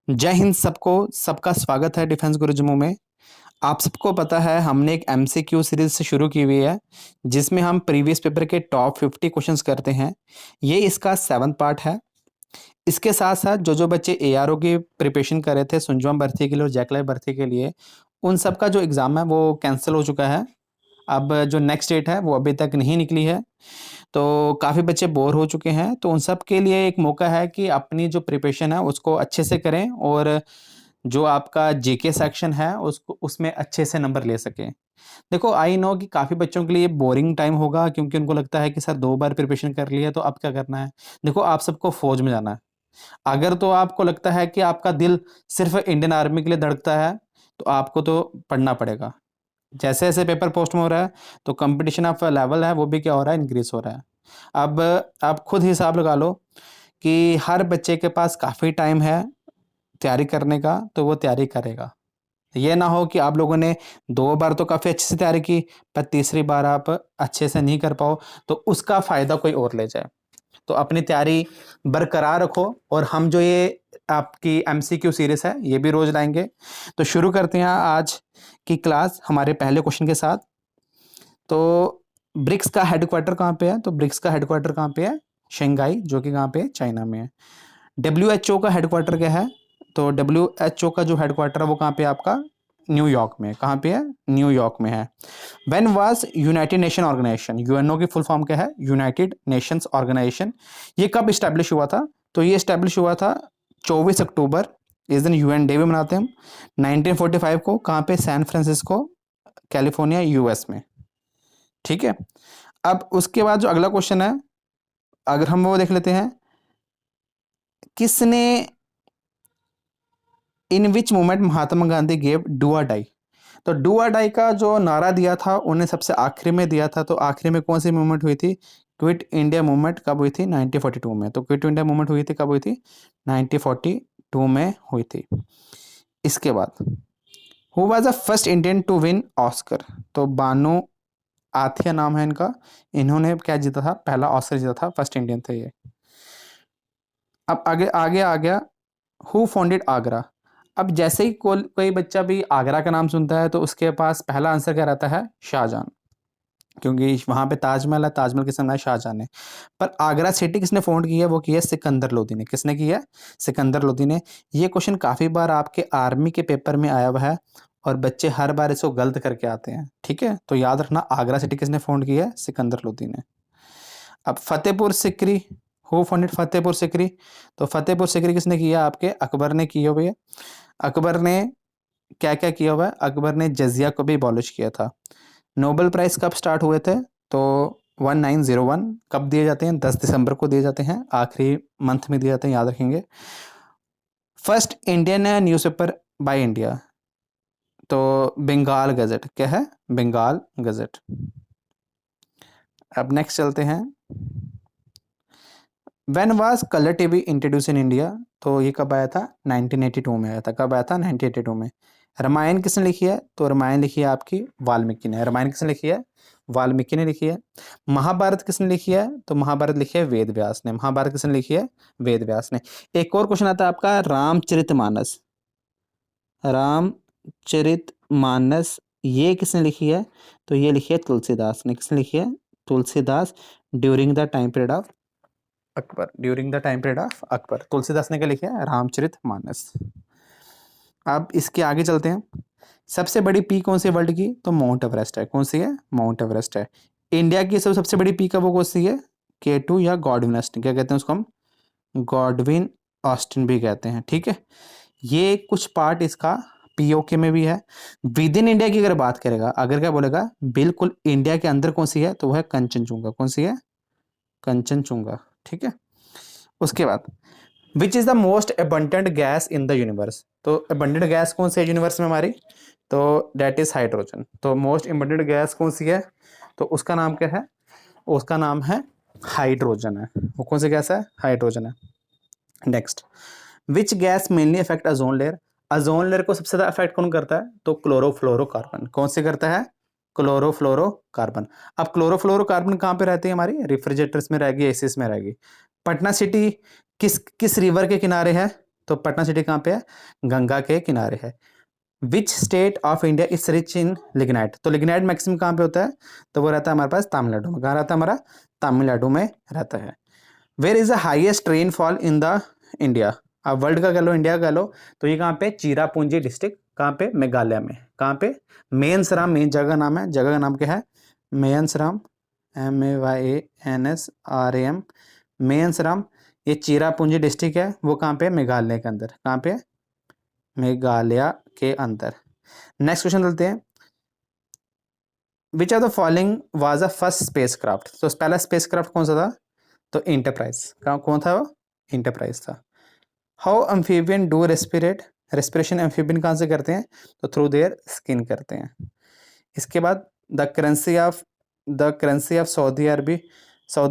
जय हिंद सबको। सबका स्वागत है डिफेंस गुरुजमू में। आप सबको पता है हमने एक एमसीक्यू सीरीज से शुरू की हुई है जिसमें हम प्रीवियस पेपर के टॉप 50 क्वेश्चंस करते हैं। ये इसका 7th पार्ट है। इसके साथ साथ जो जो बच्चे एआरओ की प्रिपरेशन कर रहे थे सुंजवाम भर्ती के लिए और जैकलाइफ भर्ती के लिए, उन सब का जो एग्ज़ाम है वो कैंसिल हो चुका है। अब जो नेक्स्ट डेट है वो अभी तक नहीं निकली है, तो काफ़ी बच्चे बोर हो चुके हैं। तो उन सब के लिए एक मौका है कि अपनी जो प्रिपरेशन है उसको अच्छे से करें और जो आपका जीके सेक्शन है उसको उसमें अच्छे से नंबर ले सकें। देखो, आई नो कि काफ़ी बच्चों के लिए बोरिंग टाइम होगा क्योंकि उनको लगता है कि सर 2 बार प्रिपरेशन कर लिया तो अब क्या करना है। देखो, आप सबको फ़ौज में जाना है। अगर तो आपको लगता है कि आपका दिल सिर्फ़ इंडियन आर्मी के लिए धड़कता है, तो आपको तो पढ़ना पड़ेगा। जैसे-जैसे पेपर पोस्ट में हो रहा है, तो कॉम्पिटिशन ऑफ लेवल है वो भी क्या हो रहा है, इंक्रीज़ हो रहा है। अब आप खुद हिसाब लगा लो कि हर बच्चे के पास काफ़ी टाइम है तैयारी करने का, तो वो तैयारी करेगा। ये ना हो कि आप लोगों ने 2 बार तो काफ़ी अच्छे से तैयारी की, पर तीसरी बार आप अच्छे से नहीं कर पाओ, तो उसका फ़ायदा कोई और ले जाए। तो अपनी तैयारी बरकरार रखो और हम जो ये आपकी एमसीक्यू सीरीज़ है, ये भी रोज़ लाएँगे। तो शुरू करते हैं आज की क्लास हमारे पहले क्वेश्चन के साथ। तो ब्रिक्स का हेडक्वार्टर कहाँ पे है? तो ब्रिक्स का हेडक्वार्टर कहाँ पे है? शंघाई, जो कि कहाँ पे है? चाइना में है। डब्ल्यूएचओ का हेडक्वार्टर क्या है? तो डब्ल्यूएचओ का जो हेडक्वार्टर है वो कहाँ पे है आपका? न्यूयॉर्क में। कहाँ पे है? न्यूयॉर्क में है। When was United Nation Organisation, UNO की फुल फॉर्म क्या है? United Nations Organisation. ये कब स्टैब्लिश हुआ था? तो ये स्टैब्लिश हुआ था 24 अक्टूबर। इस दिन यूएन डे भी मनाते हैं हम। 1945 को। कहाँ पे? सैन फ्रांसिस्को, कैलिफोर्निया, यूएस में। ठीक है। अब उसके बाद जो अगला क्वेश्चन है, अगर हम वो देख लेते हैं, किसने in which movement Mahatma Gandhi gave do or die? तो डू और डाई का जो नारा दिया था उन्हें सबसे आखिरी में दिया था। तो आखिरी में कौन सी मूवमेंट हुई थी? क्विट इंडिया मूवमेंट कब हुई थी? 1942 में। तो क्विट इंडिया मूवमेंट हुई थी कब हुई थी? 1942 में हुई थी। इसके बाद who was the first Indian to win Oscar? तो बानो आथिया नाम है इनका। इन्होंने क्या जीता था? पहला ऑस्कर जीता था, फर्स्ट इंडियन थे ये। अब आगे आगे आ गया, हु फाउंडेड आगरा? अब जैसे ही कोई बच्चा भी आगरा का नाम सुनता है तो उसके पास पहला आंसर क्या रहता है? शाहजहां, क्योंकि वहां पे ताजमहल है। ताजमहल किसने बनाया? शाहजहां ने। पर आगरा सिटी किसने फाउंड की है? वो की है सिकंदर लोदी ने। किसने की है? सिकंदर लोदी ने। ये क्वेश्चन काफी बार आपके आर्मी के पेपर में आया हुआ है और बच्चे हर बार इसको गलत करके आते हैं। ठीक है, तो याद रखना, आगरा सिटी किसने फाउंड की है? सिकंदर लोदी ने। अब फतेहपुर सिकरी, हु फाउंडेड फतेहपुर सिकरी? तो फतेहपुर सिकरी किसने किया? आपके अकबर ने की हुई है। अकबर ने क्या क्या किया हुआ है? अकबर ने जजिया को भी अबॉलिश किया था। नोबेल प्राइज कब स्टार्ट हुए थे? तो 1901। कब दिए जाते हैं? 10 दिसंबर को दिए जाते हैं, आखिरी मंथ में दिए जाते हैं, याद रखेंगे। First Indian newspaper by India? तो बंगाल गजट। क्या है? बंगाल गजट। अब नेक्स्ट चलते हैं, when was colour TV introduce in India? तो ये कब आया था? 1982 में आया था। कब आया था? 1982 में। रामायण किसने लिखी है? तो रामायण लिखी है आपकी वाल्मीकि ने। रामायण किसने लिखी है? वाल्मीकि ने लिखी है। महाभारत किसने लिखी है? तो महाभारत लिखी है वेद व्यास ने। महाभारत किसने लिखी है? वेद व्यास ने। एक और क्वेश्चन आता है आपका, रामचरितमानस। रामचरितमानस ये किसने लिखी है? तो ये लिखी है तुलसीदास ने। किसने लिखी है? Tulsidas. During the time period of Akbar. During the time period of Akbar. Tulsidas ने क्या लिखा है? रामचरितमानस। अब इसके आगे चलते हैं, सबसे बड़ी पीक कौन सी है वर्ल्ड की? तो माउंट एवरेस्ट है। कौन सी है? माउंट एवरेस्ट है। इंडिया की सबसे बड़ी पीक है वो कौन सी है? K2 या गॉडविन ऑस्टिन। क्या कहते हैं उसको हम? गॉडविन ऑस्टिन भी कहते हैं। ठीक है, ये कुछ पार्ट इसका पीओके में भी है। विद इन इंडिया की अगर बात करेगा, अगर क्या बोलेगा बिल्कुल इंडिया के अंदर कौन सी है, तो वह है कंचनजुंगा। कौन सी है? कंचनजुंगा। ठीक है, उसके बाद which is the most abundant gas in the universe? तो एबंडेंट गैस कौन सी है यूनिवर्स में हमारी? तो डेट इज हाइड्रोजन। तो मोस्ट एबंडेंट गैस कौन सी है? तो उसका नाम क्या है? उसका नाम है हाइड्रोजन है। वो कौन सी गैस है? हाइड्रोजन है। Next, which gas mainly affect ozone layer? Ozone layer को सबसे ज़्यादा अफेक्ट कौन करता है? तो क्लोरोफ्लोरोकार्बन। कौन से करता है? क्लोरोफ्लोरोकार्बन। अब क्लोरोफ्लोरोकार्बन कहाँ पे रहती है हमारी? रेफ्रिजरेटर्स में रहेगी, एसीस में रहेगी। पटना सिटी किस किस रिवर के किनारे है? तो पटना सिटी कहाँ पे है? गंगा के किनारे है। Which state of India is rich in lignite? तो लिग्नाइट मैक्सिमम कहाँ पे होता है? तो वो रहता है हमारे पास तमिलनाडु में। कहाँ रहता है हमारा? तमिलनाडु में रहता है। Where is the highest rainfall in the India? अब वर्ल्ड का कह लो, इंडिया का कह लो, तो ये कहाँ पे? चिरापुंजी डिस्ट्रिक्ट। कहाँ पे? मेघालय में। कहाँ पे? मेंसराम, मेन जगह नाम है, जगह का नाम क्या है? मेंसराम, MAYNSRAM, मेंसराम। ये चिरापुंजी डिस्ट्रिक्ट है, वो कहाँ पे? मेघालय के अंदर। कहाँ पे? मेघालय के अंदर। नेक्स्ट क्वेश्चन चलते हैं। Which are the following was the first spacecraft? तो पहला स्पेस क्राफ्ट कौन सा था? तो इंटरप्राइज। कौन था वो? इंटरप्राइज था। How amphibian do रेस्पिरेट? Respiration amphibian कहाँ से करते हैं? तो थ्रू देयर स्किन करते हैं। इसके बाद the currency of Saudi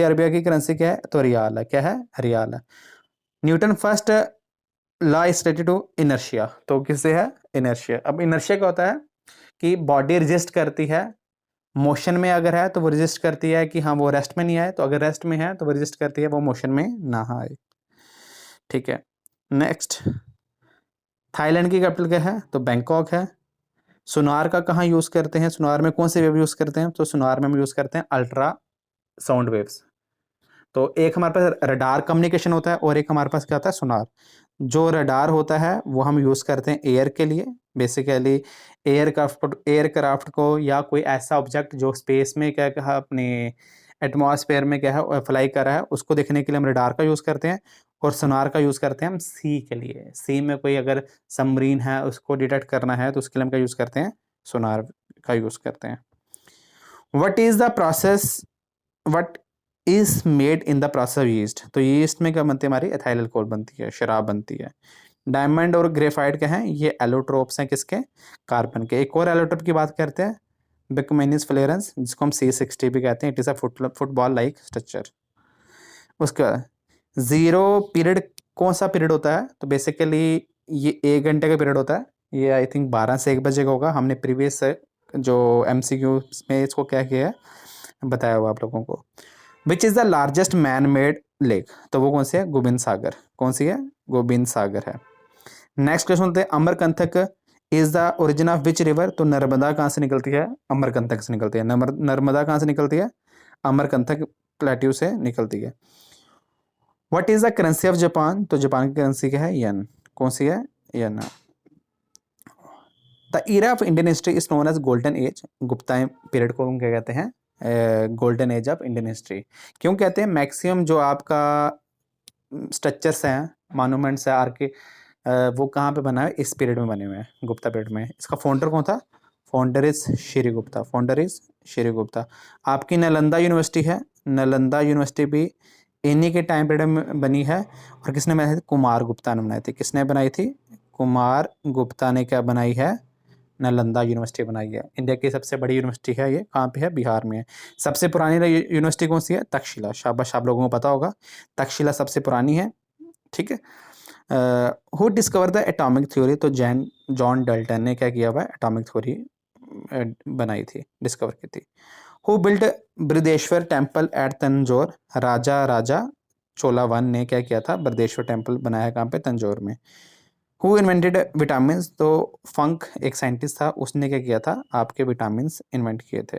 Arabia की करेंसी क्या है? तो रियाल है। क्या है? रियाल है। Newton first law is related to inertia. तो किससे है? इनर्शिया। अब इनर्शिया क्या होता है कि बॉडी रेजिस्ट करती है, मोशन में अगर है तो वो रेजिस्ट करती है कि हाँ वो रेस्ट में नहीं आए, तो अगर रेस्ट में है तो वो रेजिस्ट करती है वो मोशन में ना आए। ठीक है। नेक्स्ट, थाईलैंड की कैपिटल क्या है? तो बैंकॉक है। सुनार का कहाँ यूज़ करते हैं? सुनार में कौन से वेव यूज़ करते हैं? तो सुनार में हम यूज़ करते हैं अल्ट्रा साउंड वेव्स। तो एक हमारे पास रडार कम्युनिकेशन होता है और एक हमारे पास क्या होता है? सुनार। जो रडार होता है वो हम यूज़ करते हैं एयर के लिए, बेसिकली एयरक्राफ्ट को या कोई ऐसा ऑब्जेक्ट जो स्पेस में क्या कहा अपने एटमॉस्फेयर में क्या है फ्लाई कर रहा है, उसको देखने के लिए हम रडार का यूज़ करते हैं। और सोनार का यूज़ करते हैं हम सी के लिए। सी में कोई अगर सबमरीन है उसको डिटेक्ट करना है तो उसके लिए हम क्या यूज़ करते हैं? सोनार का यूज़ करते हैं। What is the process what is made in the process of yeast? तो यीस्ट में क्या बनती है? हमारी एथाइल अल्कोहल बनती है, शराब बनती है। डायमंड और ग्रेफाइट क्या हैं? ये एलोट्रोप्स हैं, किसके? कार्बन के। एक और एलोट्रोप की बात करते हैं, बिकमेनिस फ्लेरेंस, जिसको हम C60 भी कहते हैं। It is a football like structure. उसका जीरो पीरियड कौन सा पीरियड होता है? तो बेसिकली ये 1 घंटे का पीरियड होता है। ये आई थिंक 12 से 1 बजे का होगा। हमने प्रीवियस जो MCQ में इसको क्या किया है बताया हुआ आप लोगों को। Which is the largest man made lake? तो वो कौन सी है? गोबिंद सागर। कौन सी है? गोबिंद सागर है। नेक्स्ट क्वेश्चन होते हैं, Amarkantak is the origin of which river? तो नर्मदा कहाँ से निकलती है? अमरकंटक से निकलती है। नर्मदा कहाँ से निकलती है? अमरकंटक प्लेट्यू से निकलती है। What is the currency of Japan? तो जापान की करेंसी क्या है? येन। कौन सी है? Yen. The era of Indian history is known as golden age. Gupta period को हम क्या कहते हैं? Golden age of Indian history. क्यों कहते हैं? मैक्सिमम जो आपका स्ट्रक्चर्स हैं, मॉन्यूमेंट्स है आर के, वो कहाँ पे बना है? इस पीरियड में बने हुए हैं, गुप्ता पीरियड में। इसका फाउंडर कौन था? Founder is श्रीगुप्ता। Founder is श्रीगुप्ता। आपकी नालंदा यूनिवर्सिटी है, नालंदा यूनिवर्सिटी भी इन्हीं के टाइम पीरियड में बनी है। और किसने बनाई थी? कुमार गुप्ता ने बनाई थी। किसने बनाई थी? कुमार गुप्ता ने क्या बनाई है? नालंदा यूनिवर्सिटी बनाई है। इंडिया की सबसे बड़ी यूनिवर्सिटी है ये। कहाँ पे है? बिहार में है। सबसे पुरानी यूनिवर्सिटी कौन सी है? तक्षशिला। शाबाश, आप लोगों को पता होगा, तक्षशिला सबसे पुरानी है। ठीक है। Who discover the atomic theory? तो जॉन डल्टन ने क्या किया हुआ? एटॉमिक थ्योरी बनाई थी, डिस्कवर की थी। Who build Brihadeeswara temple at Tanjore? Raja Chola one ने क्या किया था? बृहदेश्वर टेम्पल बनाया कहाँ पे? तंजौर में। Who invented vitamin? तो फंक एक साइंटिस्ट था, उसने क्या किया था? आपके विटामिन इन्वेंट किए थे।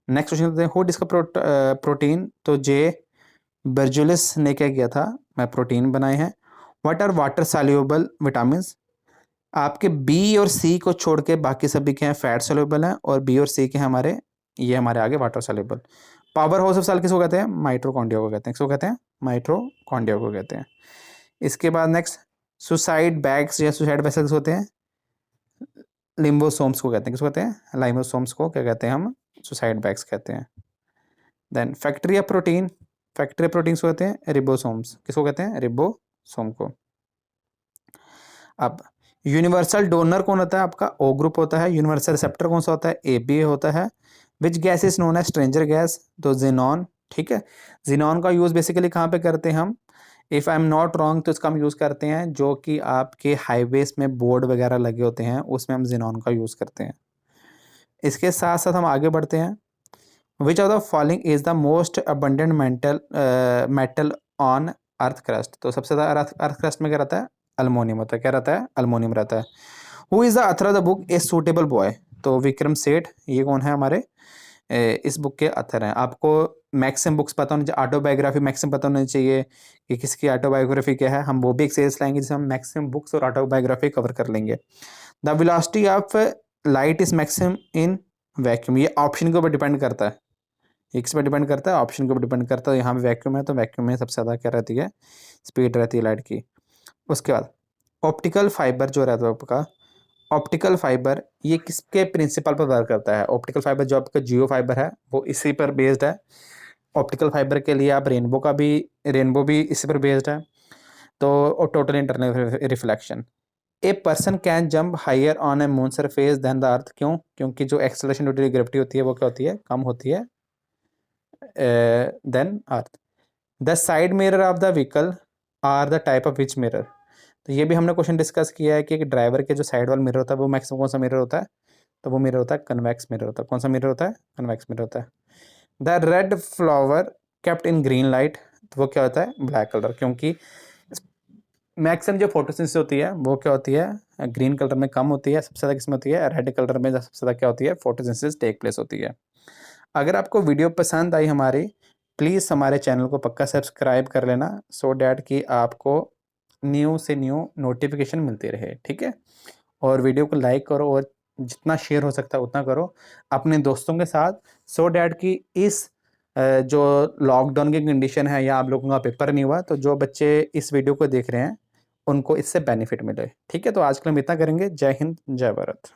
Next question, who discover protein? तो जे बर्जुलिस ने क्या किया था? मैं प्रोटीन बनाए हैं। What are water soluble vitamin? आपके बी और सी को छोड़ के बाकी सभी के हैं फैट सॉल्युबल हैं, और बी और सी के हमारे ये हमारे आगे water soluble. Powerhouse of cell किसको कहते हैं? माइटोकॉन्ड्रिया को कहते हैं। किसको कहते हैं? माइटोकॉन्ड्रिया को कहते हैं। इसके बाद नेक्स्ट, सुसाइड बैग्स या सुसाइड वेसल्स होते हैं, लिम्बोसोम्स को कहते हैं। किसको कहते हैं? लाइमोसोम्स को क्या कहते हैं हम? सुसाइड बैग्स कहते हैं। Then factory of protein, factory of proteins को कहते हैं रिबोसोम्स। किसको कहते हैं? रिबोसोम को। अब यूनिवर्सल डोनर कौन होता है? आपका O ग्रुप होता है। यूनिवर्सल रिसेप्टर कौन सा होता है? AB होता है। विच गैस इज नोन है स्ट्रेंजर गैस? तो जिनॉन। ठीक है। जिनॉन का यूज़ बेसिकली कहाँ पे करते हैं हम? If I am not wrong तो इसका हम यूज़ करते हैं जो कि आपके हाईवेज में बोर्ड वगैरह लगे होते हैं, उसमें हम जिनॉन का यूज़ करते हैं। इसके साथ साथ हम आगे बढ़ते हैं। Which of the following is the most abundant metal on earth crust. तो सबसे ज़्यादा अर्थ क्रस्ट में क्या रहता है? अल्मोनियम होता है। क्या रहता है? अल्मोनियम रहता है। Who is the author of the book a suitable boy? तो विक्रम सेठ, ये कौन है हमारे इस बुक के ऑथर हैं। आपको मैक्सिमम बुक्स पता होनी चाहिए, ऑटोबायोग्राफी मैक्सिमम पता होनी चाहिए कि किसकी ऑटोबायोग्राफी क्या है। हम वो भी एक सीरीज लाएंगे जिसमें हम मैक्सिमम बुक्स और ऑटोबायोग्राफी कवर कर लेंगे। The velocity of light is maximum in vacuum, ये ऑप्शन के ऊपर डिपेंड करता है। किस पर डिपेंड करता है? ऑप्शन के ऊपर डिपेंड करता है। यहाँ पे वैक्यूम है तो वैक्यूम में सबसे ज़्यादा क्या रहती है? स्पीड रहती है लाइट की। उसके बाद ऑप्टिकल फाइबर जो रहता है आपका, ऑप्टिकल फाइबर ये किसके प्रिंसिपल पर वर्क करता है? ऑप्टिकल फाइबर जो आपका जियो फाइबर है वो इसी पर बेस्ड है। ऑप्टिकल फाइबर के लिए आप रेनबो भी इसी पर बेस्ड है। तो total internal reflection. A person can jump higher on a moon surface than the earth, क्यों? क्योंकि जो एक्सेलरेशन ड्यू टू ग्रेविटी होती है वो क्या होती है? कम होती है than earth. The side mirror of the vehicle are the type of which mirror? तो ये भी हमने क्वेश्चन डिस्कस किया है कि एक ड्राइवर के जो साइड वाला मिरर होता है वो मैक्सिमम कौन सा मिरर होता है? तो वो मिरर होता है कन्वेक्स मिरर होता है। कौन सा मिरर होता है? कन्वेक्स मिरर होता है। The red flower kept in green light, तो वो क्या होता है? ब्लैक कलर, क्योंकि मैक्सिमम जो फोटोसिंथेसिस होती है वो क्या होती है? ग्रीन कलर में कम होती है। सबसे ज़्यादा किसमें होती है? रेड कलर में सबसे ज़्यादा क्या होती है? फोटोसिंथेसिस टेक प्लेस होती है। अगर आपको वीडियो पसंद आई हमारी, प्लीज़ हमारे चैनल को पक्का सब्सक्राइब कर लेना, सो डैट कि आपको न्यू से न्यू नोटिफिकेशन मिलती रहे, ठीक है? और वीडियो को लाइक करो और जितना शेयर हो सकता है उतना करो अपने दोस्तों के साथ, सो डैट कि इस जो लॉकडाउन की कंडीशन है या आप लोगों का पेपर नहीं हुआ, तो जो बच्चे इस वीडियो को देख रहे हैं उनको इससे बेनिफिट मिले, ठीक है? तो आज के लिए हम इतना करेंगे। जय हिंद, जय भारत।